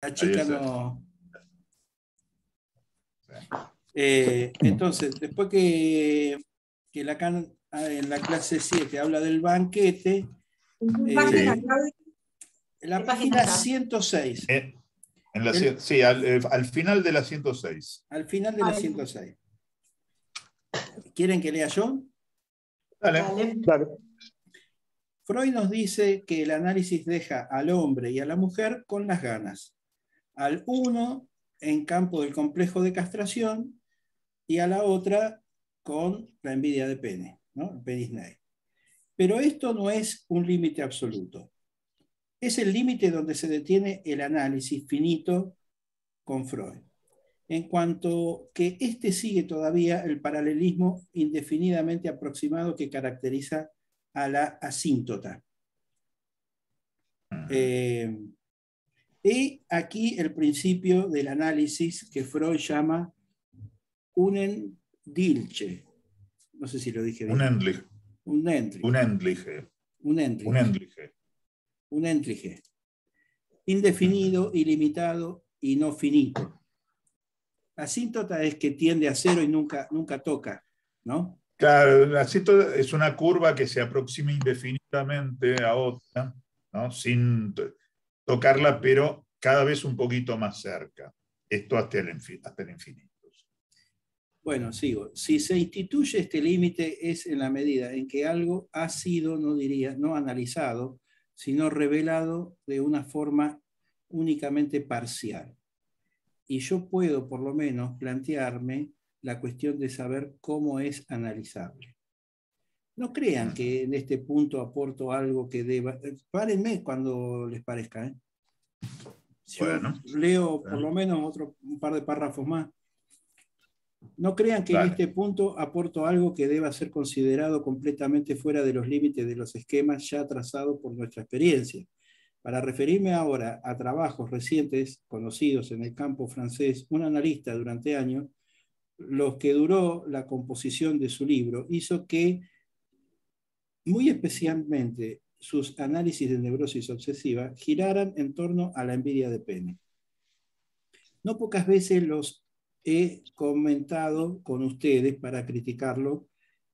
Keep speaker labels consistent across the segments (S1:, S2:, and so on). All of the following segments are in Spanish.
S1: La
S2: Ahí
S1: chica
S2: está.
S1: no.
S2: Sí.
S1: Entonces, después que Lacan en la clase 7 habla del banquete,
S3: ¿En qué página,
S2: Sí.
S3: Claudio?
S1: en la
S3: ¿Qué página
S1: página
S3: está?
S1: 106,
S2: En la,
S1: El-
S2: sí, al final de la 106.
S1: al final de la 106. ¿Quieren que lea yo?
S2: Dale.
S3: Dale.
S4: Dale.
S1: Freud nos dice que el análisis deja al hombre y a la mujer con las ganas, al uno en campo del complejo de castración y a la otra con la envidia de pene, ¿no? El penisnei. Pero esto no es un límite absoluto. Es el límite donde se detiene el análisis finito con Freud. En cuanto que este sigue todavía el paralelismo indefinidamente aproximado que caracteriza a la asíntota. Y aquí el principio del análisis que Freud llama Unendliche. No sé si lo dije bien.
S2: Unendliche.
S1: Unendliche.
S2: Unendliche.
S1: Unendliche. Indefinido, ilimitado y no finito. Asíntota es que tiende a cero y nunca toca, ¿no?
S2: Claro, la asíntota es una curva que se aproxima indefinidamente a otra, ¿no? Sin tocarla, pero cada vez un poquito más cerca. Esto hasta el infinito.
S1: Bueno, sigo. Si se instituye este límite es en la medida en que algo ha sido, no diría, no analizado, sino revelado de una forma únicamente parcial. Y yo puedo, por lo menos, plantearme la cuestión de saber cómo es analizable. No crean que en este punto aporto algo que deba... Párenme cuando les parezca. Yo
S2: Bueno,
S1: leo por lo menos un par de párrafos más. No crean que en este punto aporto algo que deba ser considerado completamente fuera de los límites de los esquemas ya trazados por nuestra experiencia. Para referirme ahora a trabajos recientes conocidos en el campo francés, un analista durante años, los que duró la composición de su libro, hizo que muy especialmente sus análisis de neurosis obsesiva giraran en torno a la envidia de pene. No pocas veces los he comentado con ustedes para criticarlo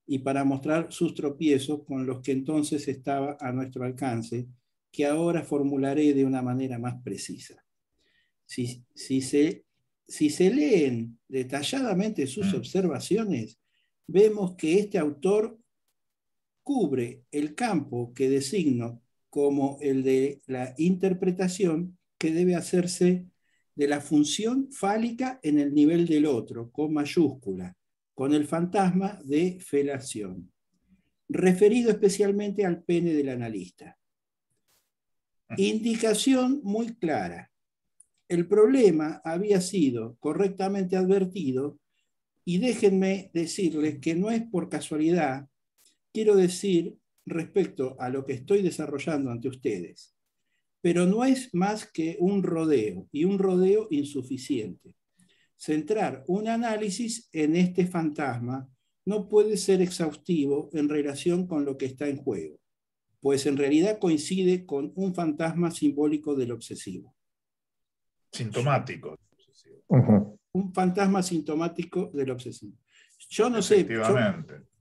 S1: y para mostrar sus tropiezos con los que entonces estaba a nuestro alcance, que ahora formularé de una manera más precisa. Si se leen detalladamente sus observaciones, vemos que este autor cubre el campo que designo como el de la interpretación que debe hacerse de la función fálica en el nivel del otro, con mayúscula, con el fantasma de felación, referido especialmente al pene del analista. Indicación muy clara. El problema había sido correctamente advertido y déjenme decirles que no es por casualidad, quiero decir respecto a lo que estoy desarrollando ante ustedes, pero no es más que un rodeo y un rodeo insuficiente. Centrar un análisis en este fantasma no puede ser exhaustivo en relación con lo que está en juego, pues en realidad coincide con un fantasma simbólico del obsesivo.
S2: Sintomático.
S1: Un fantasma sintomático del obsesivo. Yo no sé,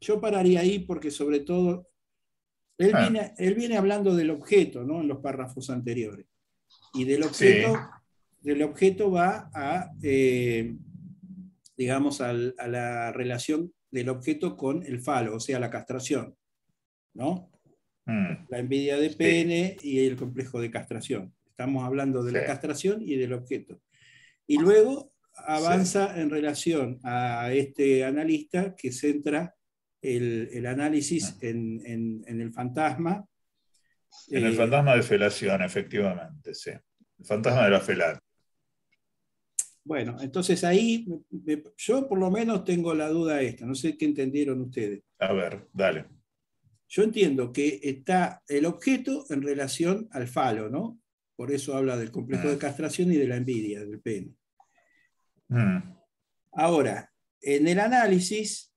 S1: yo pararía ahí porque sobre todo él viene hablando del objeto, ¿no? En los párrafos anteriores. Y del objeto va a, digamos, a la relación del objeto con el falo, o sea, la castración, ¿no? La envidia de pene y el complejo de castración. Estamos hablando de la castración y del objeto. Y luego avanza en relación a este analista que centra el análisis en el fantasma.
S2: En el fantasma de felación, efectivamente, sí. El fantasma de la felación.
S1: Bueno, entonces ahí yo por lo menos tengo la duda esta, no sé qué entendieron ustedes.
S2: A ver, dale.
S1: Yo entiendo que está el objeto en relación al falo, ¿no? Por eso habla del complejo de castración y de la envidia, del pene. Ahora, en el análisis,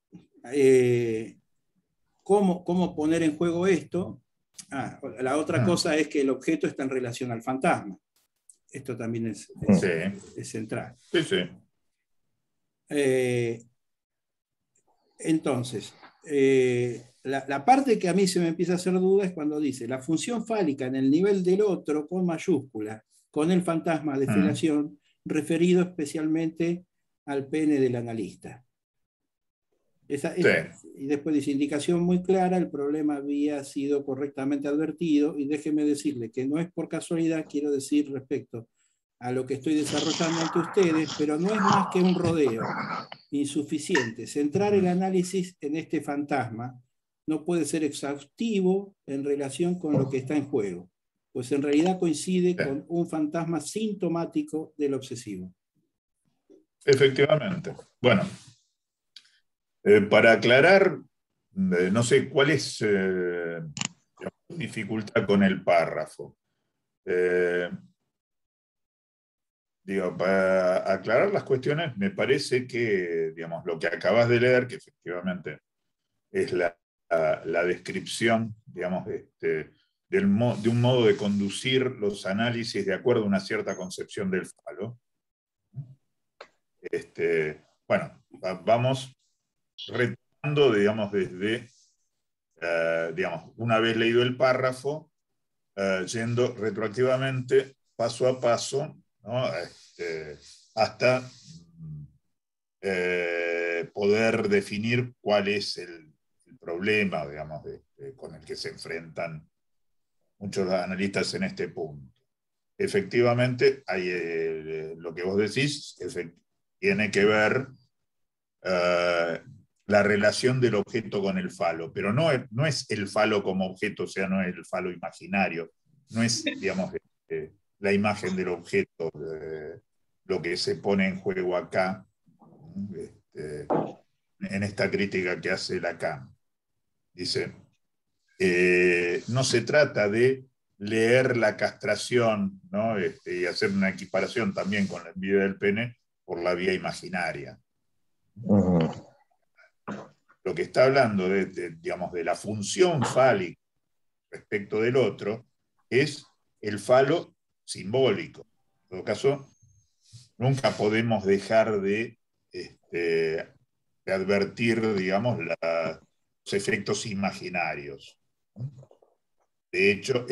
S1: ¿cómo poner en juego esto? La otra cosa es que el objeto está en relación al fantasma. Esto también es central.
S2: Sí, sí.
S1: Entonces, la parte que a mí se me empieza a hacer duda es cuando dice la función fálica en el nivel del otro con mayúscula, con el fantasma de felación, referido especialmente al pene del analista. Y después dice, indicación muy clara, el problema había sido correctamente advertido, y déjeme decirle que no es por casualidad, quiero decir respecto a lo que estoy desarrollando ante ustedes, pero no es más que un rodeo insuficiente. Centrar el análisis en este fantasma no puede ser exhaustivo en relación con lo que está en juego, pues en realidad coincide con un fantasma sintomático del obsesivo.
S2: Efectivamente. Bueno, para aclarar, no sé cuál es la dificultad con el párrafo. Para aclarar las cuestiones, me parece que, digamos, lo que acabas de leer, que efectivamente es la descripción, digamos, de un modo de conducir los análisis de acuerdo a una cierta concepción del falo. Bueno, vamos retomando, digamos, desde, digamos, una vez leído el párrafo, yendo retroactivamente, paso a paso, ¿no? Hasta poder definir cuál es el problema, digamos, con el que se enfrentan muchos analistas en este punto. Efectivamente, hay, lo que vos decís tiene que ver la relación del objeto con el falo, pero no es el falo como objeto, o sea, no es el falo imaginario, no es, digamos, la imagen del objeto, lo que se pone en juego acá, en esta crítica que hace Lacan. Dice, no se trata de leer la castración, ¿no? Y hacer una equiparación también con la envidia del pene por la vía imaginaria. Lo que está hablando digamos, de la función fálica respecto del otro es el falo simbólico. En todo caso, nunca podemos dejar de advertir, digamos, los efectos imaginarios. De hecho,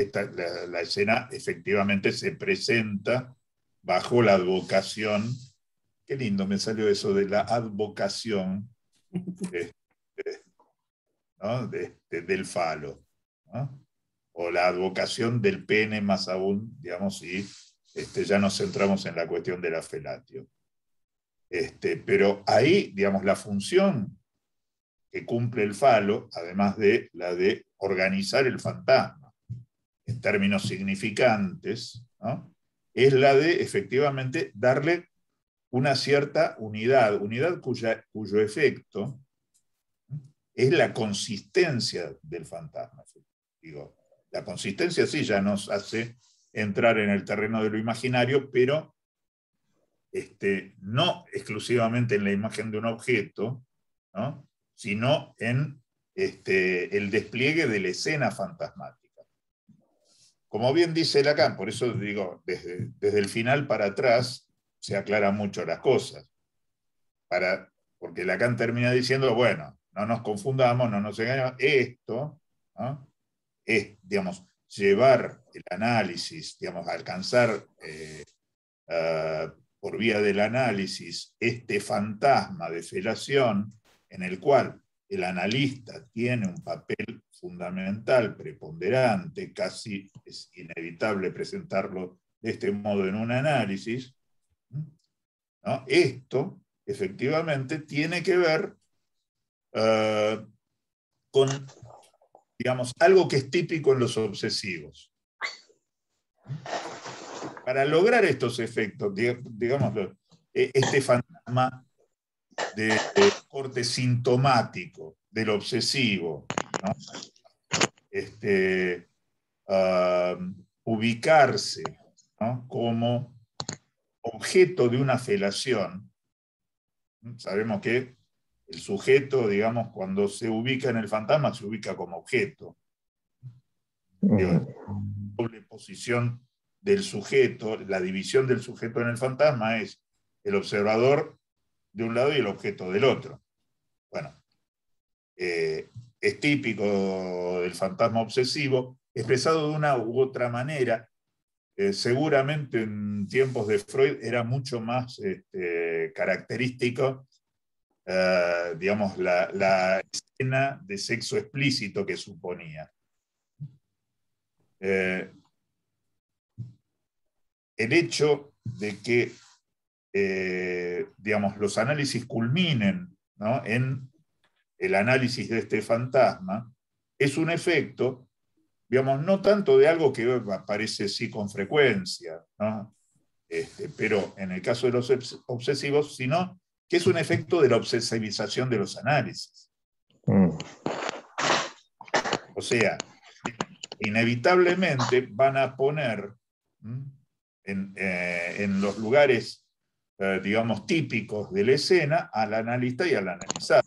S2: la escena efectivamente se presenta bajo la advocación. Qué lindo me salió eso de la advocación, ¿no? Del falo, ¿no? O la advocación del pene, más aún, digamos, si ya nos centramos en la cuestión de la felatio. Pero ahí, digamos, la función que cumple el falo, además de la de organizar el fantasma en términos significantes, ¿no? Es la de efectivamente darle una cierta unidad cuyo efecto es la consistencia del fantasma. Digo, la consistencia sí ya nos hace entrar en el terreno de lo imaginario, pero no exclusivamente en la imagen de un objeto, ¿no? Sino en el despliegue de la escena fantasmática. Como bien dice Lacan, por eso digo, desde el final para atrás se aclaran mucho las cosas. Porque Lacan termina diciendo, bueno, no nos confundamos, no nos engañemos, esto, ¿no? Es, digamos, llevar el análisis, digamos, alcanzar por vía del análisis este fantasma de felación en el cual el analista tiene un papel fundamental, preponderante, casi es inevitable presentarlo de este modo en un análisis, ¿no? Esto efectivamente tiene que ver con, digamos, algo que es típico en los obsesivos. Para lograr estos efectos, digamos, este fantasma de corte sintomático del obsesivo, ¿no? Ubicarse, ¿no? Como objeto de una felación. Sabemos que el sujeto, digamos, cuando se ubica en el fantasma, se ubica como objeto. Digo, doble posición del sujeto, la división del sujeto en el fantasma es el observador de un lado y el objeto del otro. Bueno, es típico del fantasma obsesivo, expresado de una u otra manera. Seguramente en tiempos de Freud era mucho más característico, digamos, la escena de sexo explícito que suponía. El hecho de que digamos, los análisis culminen, ¿no?, en el análisis de este fantasma, es un efecto, digamos, no tanto de algo que aparece sí con frecuencia, ¿no?, pero en el caso de los obsesivos, sino que es un efecto de la obsesivización de los análisis. O sea, inevitablemente van a poner en los lugares, digamos, típicos de la escena al analista y al analizado.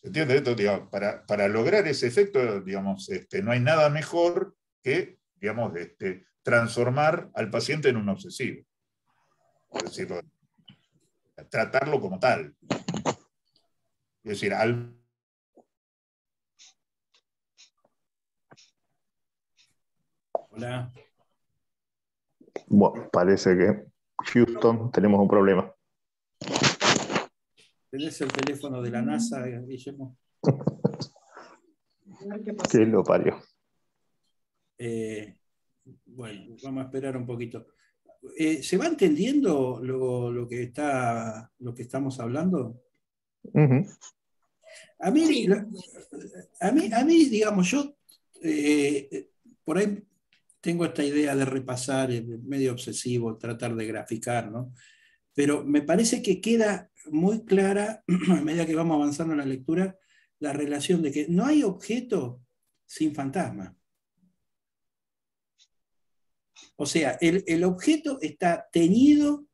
S2: ¿Se entiende esto? Digamos, para lograr ese efecto, digamos, no hay nada mejor que, digamos, transformar al paciente en un obsesivo. Es decir, tratarlo como tal. Es decir,
S1: Hola.
S3: Bueno, parece que Houston tenemos un problema.
S1: ¿Tenés el teléfono de la NASA, Guillermo?
S3: ¿Qué lo parió?
S1: Bueno, vamos a esperar un poquito. ¿Se va entendiendo lo que estamos hablando?
S3: Uh-huh.
S1: A mí, digamos, yo por ahí tengo esta idea de repasar, medio obsesivo, tratar de graficar, ¿no? Pero me parece que queda muy clara, a medida que vamos avanzando en la lectura, la relación de que no hay objeto sin fantasma. O sea, el objeto está teñido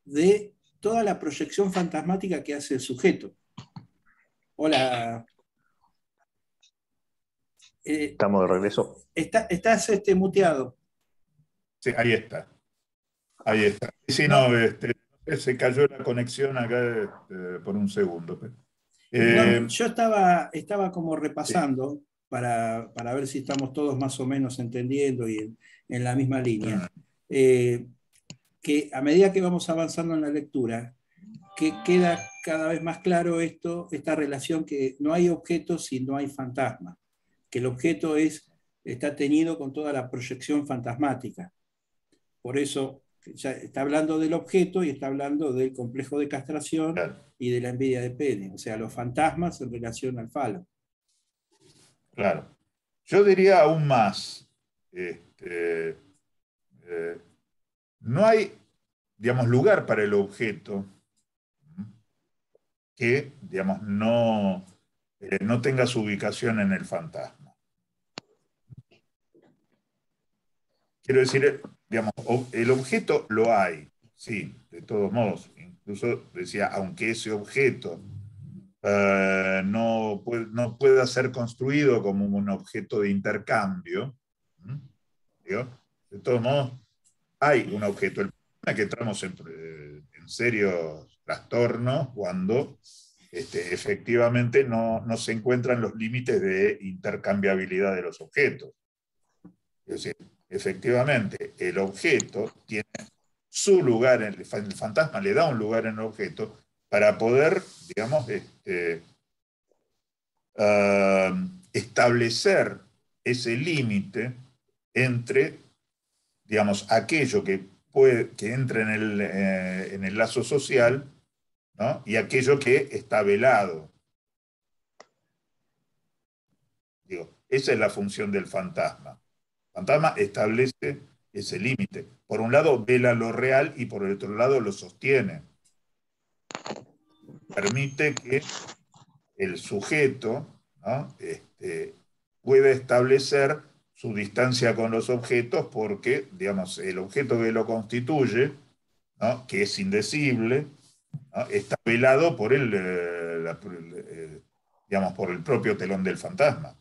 S1: de toda la proyección fantasmática que hace el sujeto. Hola.
S3: Estamos de regreso.
S1: Estás muteado.
S2: Sí, ahí está. Ahí está. Sí,
S1: No,
S2: se cayó la conexión acá por un segundo.
S1: no, yo estaba como
S2: Sí.
S1: repasando para ver si estamos todos más o menos entendiendo y en la misma línea. Que a medida que vamos avanzando en la lectura, que queda cada vez más claro esta relación que no hay objeto si no hay fantasma, que el objeto está teñido con toda la proyección fantasmática. Por eso ya está hablando del objeto y está hablando del complejo de castración,
S2: Claro.
S1: y de la envidia de pene, o sea, los fantasmas en relación al falo.
S2: Claro. Yo diría aún más. No hay, digamos, lugar para el objeto que, digamos, no tenga su ubicación en el fantasma. Quiero decir, digamos, el objeto lo hay, sí, de todos modos. Incluso decía, aunque ese objeto no pueda ser construido como un objeto de intercambio, ¿digo? De todos modos, hay un objeto. El problema es que entramos en serios trastornos cuando efectivamente no se encuentran los límites de intercambiabilidad de los objetos. Es decir, efectivamente, el objeto tiene su lugar, el fantasma le da un lugar en el objeto para poder, digamos, establecer ese límite entre, digamos, aquello que entra en el lazo social, ¿no?, y aquello que está velado. Digo, esa es la función del fantasma. El fantasma establece ese límite. Por un lado vela lo real y por el otro lado lo sostiene. Permite que el sujeto, ¿no?, pueda establecer su distancia con los objetos porque, digamos, el objeto que lo constituye, ¿no?, que es indecible, ¿no?, está velado por digamos, por el propio telón del fantasma.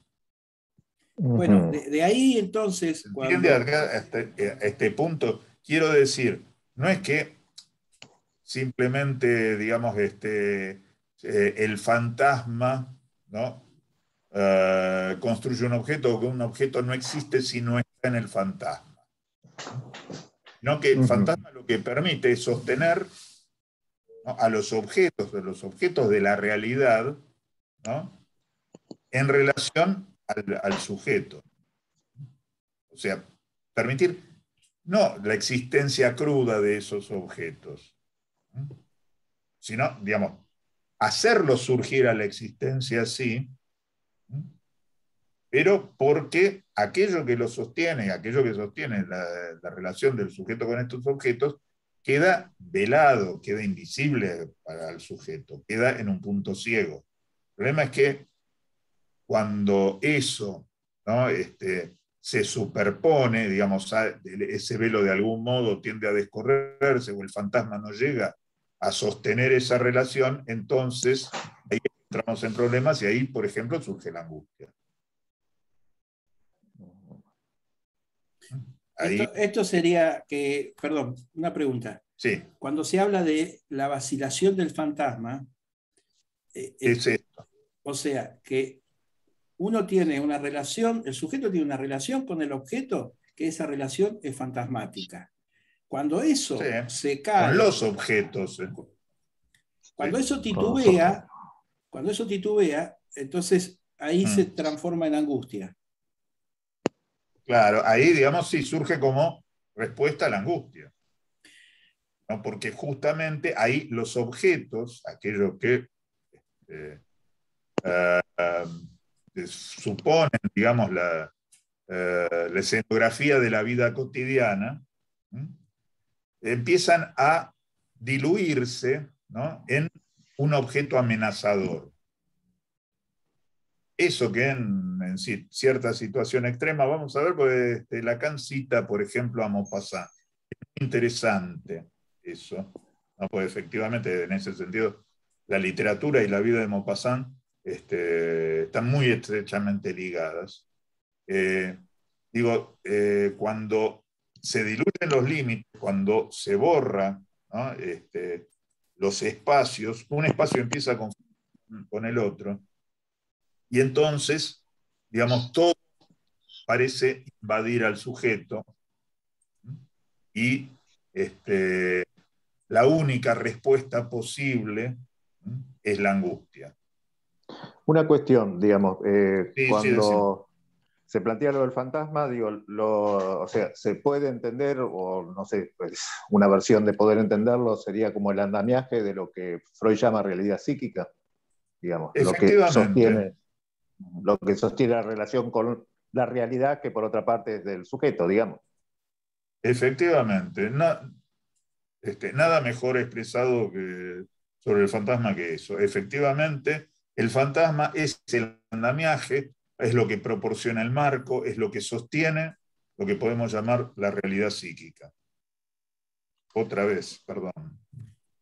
S1: Bueno, de ahí entonces...
S2: ¿Entiende acá hasta este punto? Quiero decir, no es que simplemente, digamos, el fantasma, ¿no? Construye un objeto, o que un objeto no existe si no está en el fantasma. No, que el fantasma lo que permite es sostener, ¿no?, a los objetos de la realidad, ¿no?, en relación al sujeto. O sea, permitir no la existencia cruda de esos objetos, ¿no?, sino, digamos, hacerlos surgir a la existencia así, ¿no?, pero porque aquello que lo sostiene, aquello que sostiene la relación del sujeto con estos objetos, queda velado, queda invisible para el sujeto, queda en un punto ciego. El problema es que cuando eso, ¿no?, se superpone, digamos, ese velo de algún modo tiende a descorrerse o el fantasma no llega a sostener esa relación, entonces ahí entramos en problemas y ahí, por ejemplo, surge la angustia.
S1: Esto sería que, perdón, una pregunta.
S2: Sí.
S1: Cuando se habla de la vacilación del fantasma,
S2: es esto.
S1: O sea, que uno tiene una relación, el sujeto tiene una relación con el objeto, que esa relación es fantasmática. Cuando eso se cae...
S2: Con los objetos.
S1: Cuando eso titubea, entonces ahí se transforma en angustia.
S2: Claro, ahí, digamos, sí surge como respuesta a la angustia, ¿no? Porque justamente ahí los objetos, aquellos que suponen, digamos, la escenografía de la vida cotidiana, empiezan a diluirse, ¿no?, en un objeto amenazador. Eso que en cierta situación extrema, vamos a ver, pues, Lacan cita, por ejemplo, a Maupassant. Es interesante eso, ¿no? Pues efectivamente, en ese sentido, la literatura y la vida de Maupassant están muy estrechamente ligadas. Cuando se diluyen los límites, cuando se borra, ¿no?, los espacios, un espacio empieza a confundir con el otro, y entonces, digamos, todo parece invadir al sujeto, y la única respuesta posible es la angustia.
S3: Una cuestión, digamos, cuando
S2: sí.
S3: se plantea lo del fantasma, digo, o sea, se puede entender, o no sé, pues, una versión de poder entenderlo sería como el andamiaje de lo que Freud llama realidad psíquica, digamos, lo que sostiene la relación con la realidad, que por otra parte es del sujeto, digamos.
S2: Efectivamente. Nada mejor expresado sobre el fantasma que eso. Efectivamente, el fantasma es el andamiaje, es lo que proporciona el marco, es lo que sostiene lo que podemos llamar la realidad psíquica. Otra vez, perdón.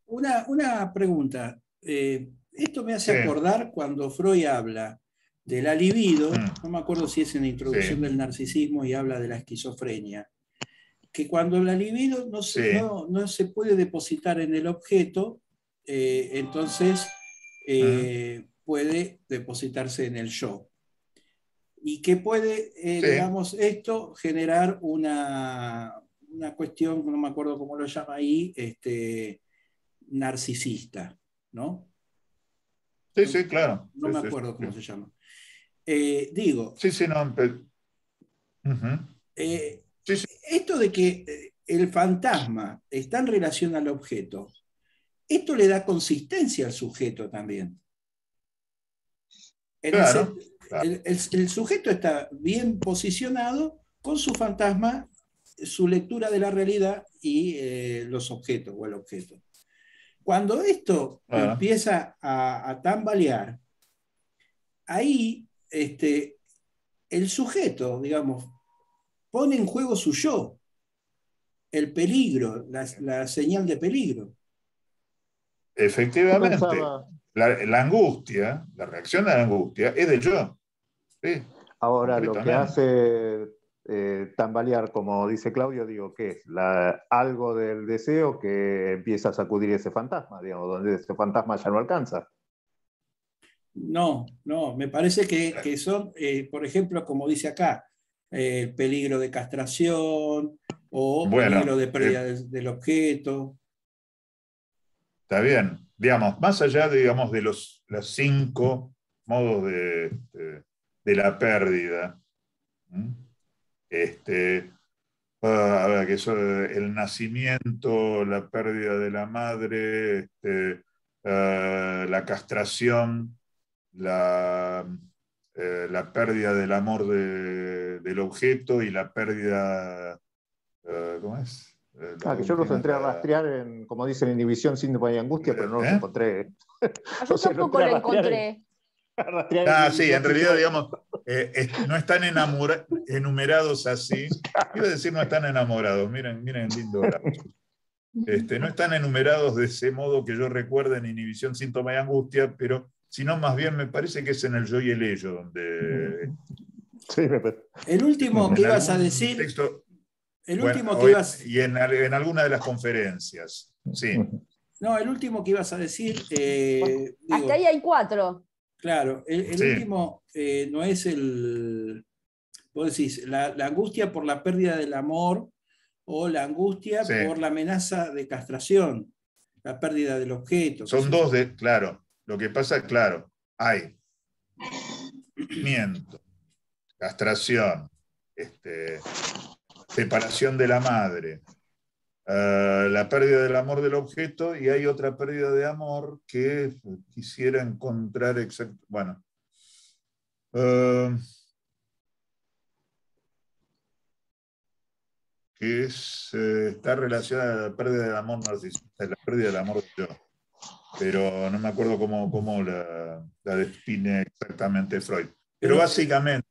S1: Una pregunta. Esto me hace acordar cuando Freud habla de la libido, no me acuerdo si es en la introducción del narcisismo y habla de la esquizofrenia, que cuando la libido no se puede depositar en el objeto, entonces puede depositarse en el yo. Y que puede, digamos, esto generar una cuestión, no me acuerdo cómo lo llama ahí, narcisista, ¿no?
S2: Sí, claro.
S1: No me acuerdo cómo se llama. Esto de que el fantasma está en relación al objeto, esto le da consistencia al sujeto también.
S2: Claro.
S1: El sujeto está bien posicionado con su fantasma, su lectura de la realidad y los objetos o el objeto. Cuando esto empieza a tambalear, ahí el sujeto, digamos, pone en juego su yo, el peligro, la señal de peligro.
S2: Efectivamente. La angustia, la reacción a la angustia es del yo. Sí.
S3: Ahora, lo que hace tambalear, como dice Claudio, digo, que es algo del deseo que empieza a sacudir ese fantasma, digamos, donde ese fantasma ya no alcanza.
S1: No, me parece que son, por ejemplo, como dice acá, peligro de castración o peligro de pérdida del objeto.
S2: Está bien. Digamos, más allá, digamos, de los 5 modos de la pérdida, a ver, que eso, el nacimiento, la pérdida de la madre, la castración, la pérdida del amor del objeto y la pérdida, ¿cómo es?
S3: Que yo los entré a rastrear en, como dicen, inhibición, síndrome y angustia, pero no los encontré.
S4: Yo tampoco lo encontré.
S2: Sí, en realidad, digamos, no están enumerados así. Quiero decir, no están enamorados. Miren, lindo lapso. No están enumerados de ese modo que yo recuerdo en inhibición, síntoma y angustia, pero sino más bien me parece que es en el yo y el ello donde...
S3: Sí,
S1: el último que ibas a decir...
S2: Texto,
S1: el último que ibas...
S2: Y en alguna de las conferencias, sí.
S1: No, el último que ibas a decir...
S4: hasta ahí hay 4.
S1: Claro, el último no es el... Vos decís, la angustia por la pérdida del amor o la angustia por la amenaza de castración, la pérdida del objeto.
S2: Son dos claro. Lo que pasa, claro, hay miento, castración, separación de la madre, la pérdida del amor del objeto, y hay otra pérdida de amor que quisiera encontrar bueno. Que está relacionada a la pérdida del amor narcisista, la pérdida del amor de yo. Pero no me acuerdo cómo la define exactamente Freud. Pero básicamente,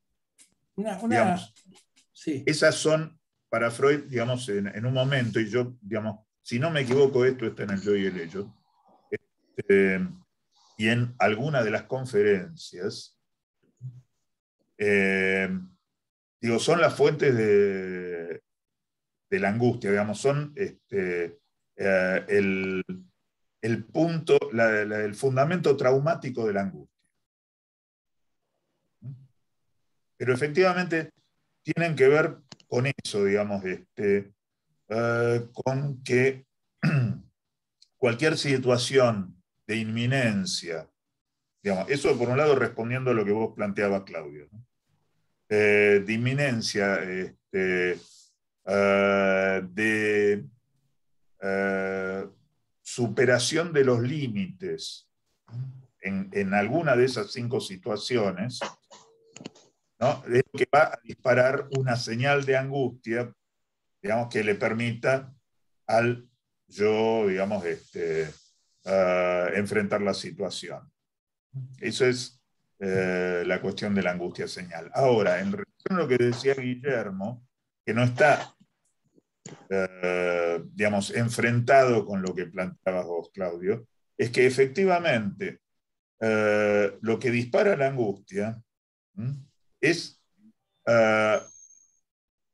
S2: digamos, esas son para Freud, digamos, en un momento, y yo, digamos, si no me equivoco, esto está en el yo y el ello, y en alguna de las conferencias, digo, son las fuentes de la angustia, digamos, son el punto, el fundamento traumático de la angustia. Pero efectivamente tienen que ver con eso, digamos, con que cualquier situación de inminencia, digamos, eso por un lado respondiendo a lo que vos planteabas, Claudio, ¿no? De inminencia, de superación de los límites en alguna de esas 5 situaciones, ¿no? Es lo que va a disparar una señal de angustia, digamos, que le permita al yo, digamos, enfrentar la situación. Eso es la cuestión de la angustia señal. Ahora, en relación a lo que decía Guillermo, que no está, digamos, enfrentado con lo que planteabas vos, Claudio, es que efectivamente lo que dispara la angustia es,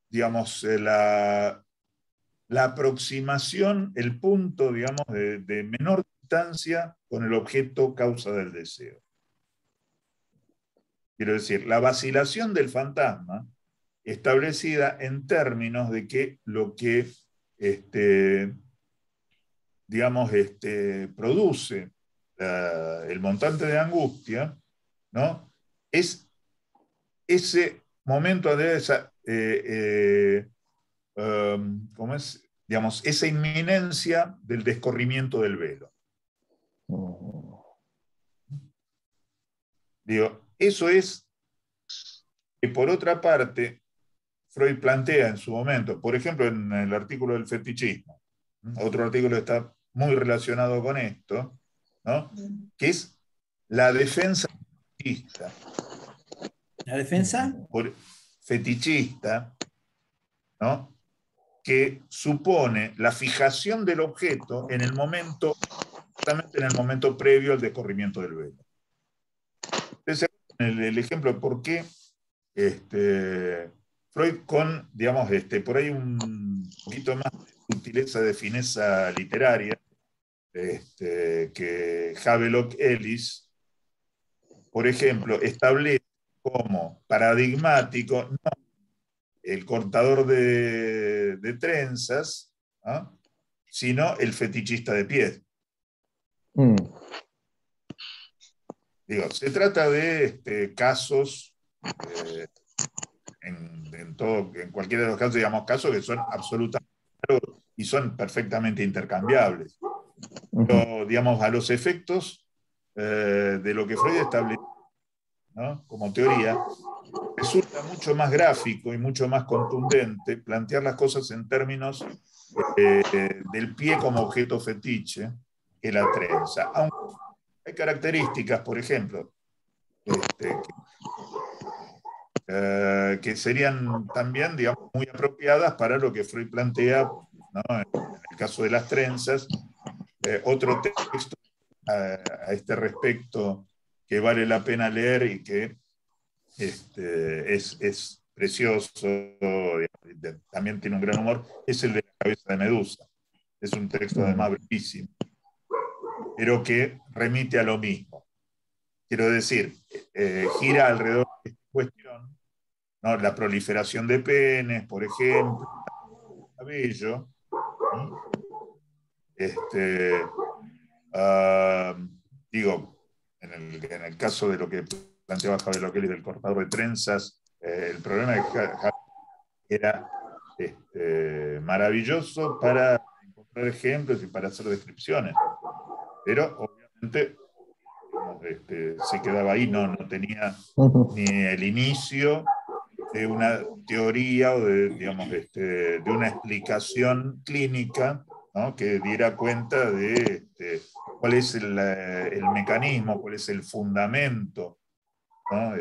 S2: digamos, la aproximación, el punto, digamos, de menor distancia con el objeto causa del deseo. Quiero decir, la vacilación del fantasma establecida en términos de que lo que, digamos, produce el montante de angustia, ¿no? Es ese momento de esa, ¿cómo es? Digamos, esa inminencia del descorrimiento del velo. Digo, eso es que por otra parte Freud plantea en su momento, por ejemplo en el artículo del fetichismo, otro artículo que está muy relacionado con esto, ¿no? Que es la defensa fetichista.
S1: ¿La defensa?
S2: Fetichista, ¿no? Que supone la fijación del objeto en el momento, justamente en el momento previo al descorrimiento del velo. Entonces, el ejemplo de por qué Freud con, digamos, por ahí un poquito más de sutileza de fineza literaria, que Havelock Ellis, por ejemplo, establece como paradigmático no el cortador de trenzas, ¿no?, sino el fetichista de pies. Digo, se trata de casos, en cualquiera de los casos, digamos, casos que son absolutamente claros y son perfectamente intercambiables. Pero, digamos, a los efectos de lo que Freud establece, ¿no?, como teoría, resulta mucho más gráfico y mucho más contundente plantear las cosas en términos del pie como objeto fetiche que la trenza. Aunque hay características, por ejemplo, que serían también, digamos, muy apropiadas para lo que Freud plantea, ¿no?, en el caso de las trenzas. Otro texto a este respecto que vale la pena leer y que es precioso, también tiene un gran humor, es el de La cabeza de Medusa. Es un texto además brevísimo, pero que remite a lo mismo. Quiero decir, gira alrededor de esta cuestión, ¿no?, la proliferación de penes, por ejemplo, el cabello. Digo, en el caso de lo que planteaba Havelock Ellis del cortador de trenzas, el problema de Havelock era maravilloso para encontrar ejemplos y para hacer descripciones, pero obviamente, digamos, se quedaba ahí, no tenía ni el inicio de una teoría o digamos, de una explicación clínica, ¿no?, que diera cuenta de cuál es el mecanismo, cuál es el fundamento, ¿no?,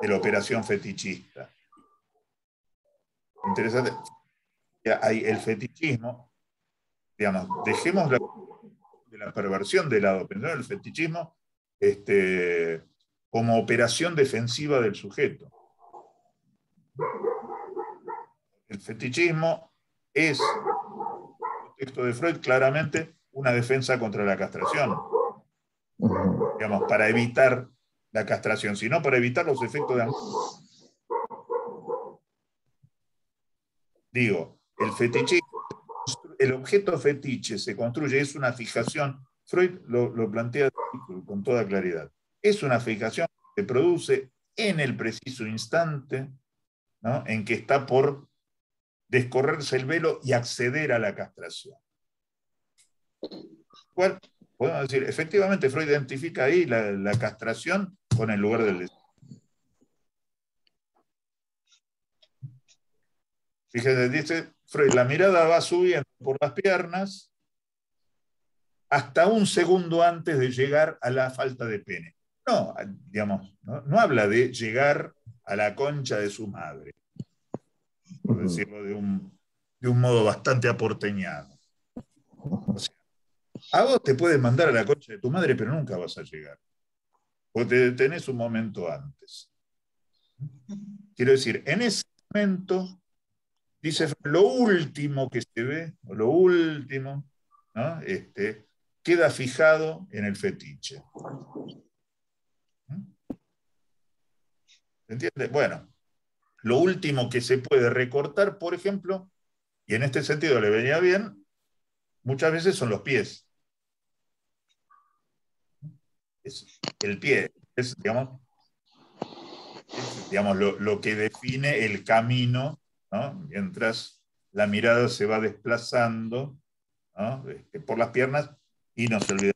S2: de la operación fetichista. Interesante. Hay el fetichismo, digamos, dejemos la perversión de lado, pensando en el fetichismo como operación defensiva del sujeto. El fetichismo es, en el texto de Freud, claramente una defensa contra la castración. Digamos, para evitar la castración, sino para evitar los efectos de angustia. Digo, el fetichismo, el objeto fetiche se construye, es una fijación. Freud lo plantea con toda claridad. Es una fijación que se produce en el preciso instante, ¿no?, en que está por descorrerse el velo y acceder a la castración. ¿Cuál? Podemos decir, efectivamente, Freud identifica ahí la castración con el lugar del deseo. Fíjense, dice Freud, la mirada va subiendo por las piernas hasta un segundo antes de llegar a la falta de pene. No, digamos, no habla de llegar a la concha de su madre, por decirlo de un modo bastante aporteñado. O sea, a vos te pueden mandar a la concha de tu madre, pero nunca vas a llegar, porque te detenés un momento antes. Quiero decir, en ese momento, dice, lo último que se ve, o lo último, ¿no?, queda fijado en el fetiche. ¿Se entiende? Bueno, lo último que se puede recortar, por ejemplo, y en este sentido le venía bien, muchas veces son los pies. El pie es, digamos, lo que define el camino, ¿no?, mientras la mirada se va desplazando, ¿no?, por las piernas, y no se olviden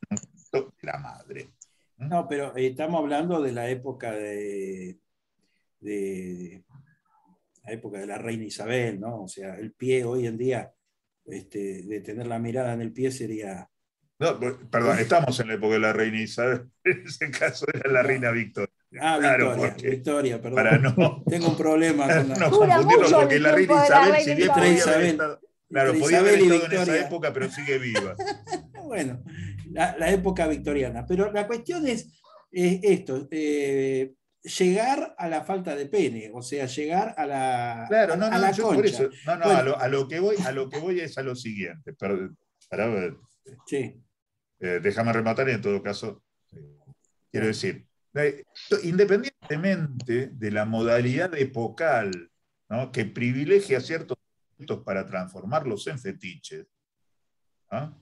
S2: de la madre.
S1: No, pero estamos hablando de la época de la época de la reina Isabel, ¿no? O sea, el pie hoy en día, de tener la mirada en el pie sería...
S2: No, perdón, estamos en la época de la reina Isabel, en ese caso era la reina Victoria.
S1: Ah, claro, Victoria, perdón. Para no, tengo un problema con la...
S2: No confundirlo, porque la reina Isabel, si bien podía haber estado, claro, podía haber estado en esa época, pero sigue viva.
S1: Bueno, la época victoriana. Pero la cuestión es esto. llegar a la falta de pene, o sea, llegar a la,
S2: claro,
S1: a la
S2: yo
S1: concha.
S2: por eso,
S1: Bueno,
S2: a lo que voy es a lo siguiente. Para ver,
S1: sí.
S2: déjame rematar y en todo caso, quiero decir, independientemente de la modalidad epocal, ¿no?, que privilegia ciertos objetos para transformarlos en fetiches, ¿no?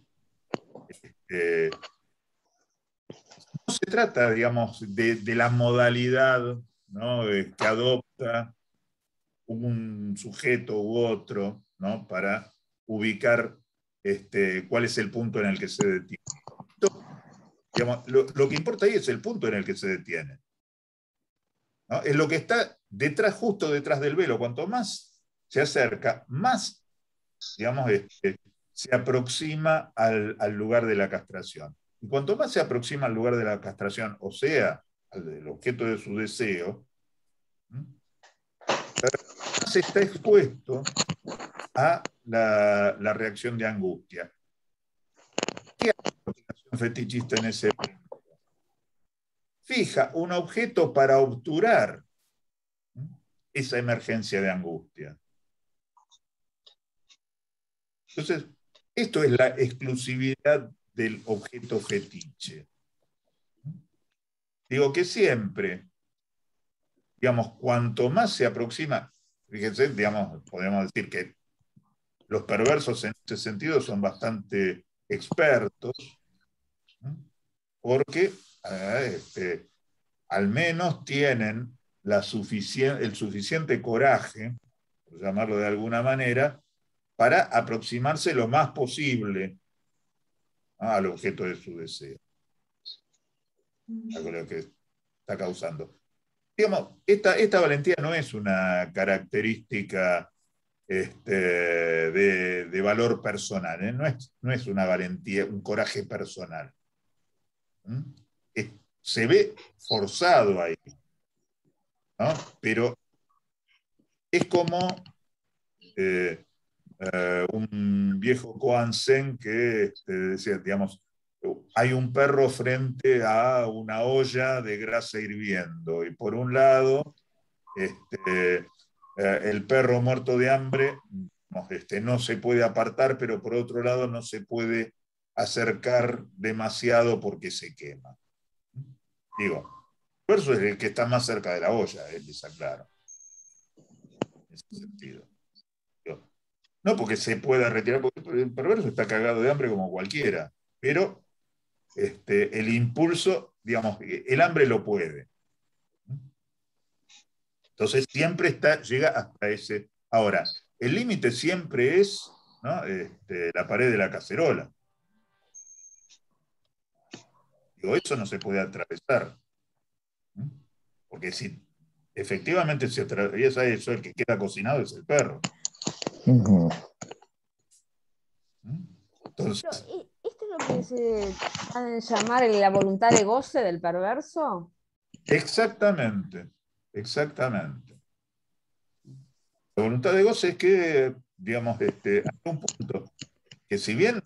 S2: No se trata, digamos, de la modalidad, ¿no?, que adopta un sujeto u otro, ¿no?, para ubicar cuál es el punto en el que se detiene. Digamos, lo que importa ahí es el punto en el que se detiene, ¿no? Es lo que está detrás, justo detrás del velo. Cuanto más se acerca, más, digamos, se aproxima al lugar de la castración. Y cuanto más se aproxima al lugar de la castración, o sea, al objeto de su deseo, más está expuesto a la reacción de angustia. ¿Qué hace la observación fetichista en ese momento? Fija un objeto para obturar esa emergencia de angustia. Entonces, esto es la exclusividad del objeto fetiche. Digo que siempre, digamos, cuanto más se aproxima, fíjense, digamos, podemos decir que los perversos en ese sentido son bastante expertos, ¿no?, porque al menos tienen el suficiente coraje, por llamarlo de alguna manera, para aproximarse lo más posible, ¿no?, al objeto de su deseo, a lo que está causando. Digamos, esta valentía no es una característica de valor personal, ¿eh? No es una valentía, un coraje personal. Se ve forzado ahí, ¿no? Pero es como un viejo Koan Sen que decía, digamos, hay un perro frente a una olla de grasa hirviendo y por un lado el perro muerto de hambre no se puede apartar, pero por otro lado no se puede acercar demasiado porque se quema. Digo, el perverso es el que está más cerca de la olla, les aclaro. En ese sentido. Digo, no porque se pueda retirar, porque el perverso está cagado de hambre como cualquiera, pero el impulso, digamos, el hambre lo puede. Entonces siempre llega hasta ese. Ahora, el límite siempre es, ¿no?, la pared de la cacerola. Digo, eso no se puede atravesar. Porque si efectivamente se atraviesa eso, el que queda cocinado es el perro. Entonces,
S4: ¿esto es lo que se va a llamar la voluntad de goce del perverso?
S2: exactamente, exactamente. La voluntad de goce es que, digamos, hay un punto que si bien,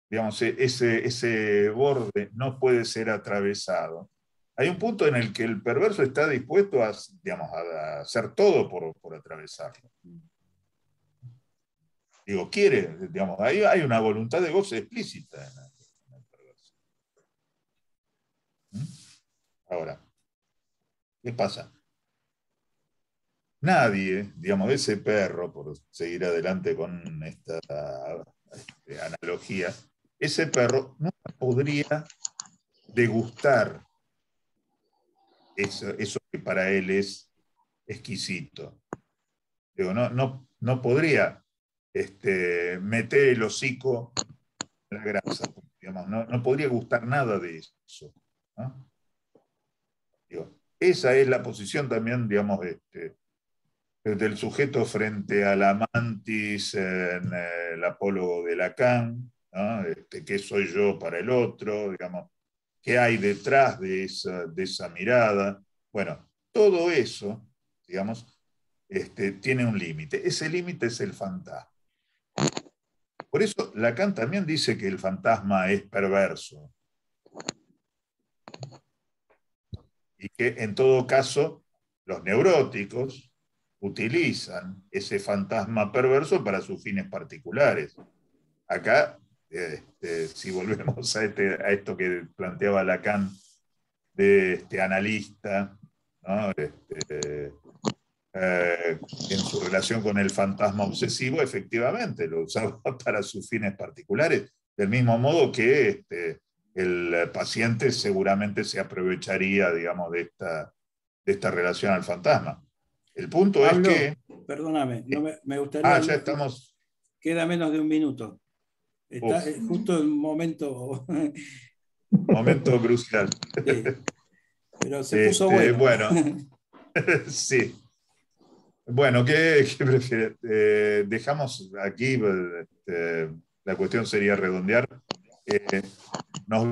S2: digamos, ese borde no puede ser atravesado, hay un punto en el que el perverso está dispuesto a, digamos, a hacer todo por atravesarlo. Digo, quiere, digamos, ahí hay una voluntad de goce explícita en el perverso. Ahora, ¿qué pasa? Nadie, digamos, ese perro, por seguir adelante con esta analogía, ese perro nunca podría degustar eso que para él es exquisito. Digo, no podría meter el hocico en la grasa, digamos, no podría gustar nada de eso, ¿no? Digo, esa es la posición también, digamos, del sujeto frente a la mantis en el apólogo de Lacan, ¿no? ¿Qué soy yo para el otro? Digamos, ¿qué hay detrás de esa mirada? Bueno, todo eso, digamos, tiene un límite. Ese límite es el fantasma. Por eso Lacan también dice que el fantasma es perverso. Y que en todo caso los neuróticos utilizan ese fantasma perverso para sus fines particulares. Acá, si volvemos a esto que planteaba Lacan de este analista, ¿no? En su relación con el fantasma obsesivo, efectivamente lo usaba para sus fines particulares, del mismo modo que el paciente seguramente se aprovecharía, digamos, de esta relación al fantasma. El punto
S1: Pablo,
S2: es que...
S1: perdóname, me gustaría...
S2: ya estamos...
S1: Queda menos de un minuto. Está justo el momento...
S2: Momento crucial.
S1: Sí, pero se puso bueno.
S2: Bueno, sí. Bueno, ¿qué prefieres? Dejamos aquí, la cuestión sería redondear. Nos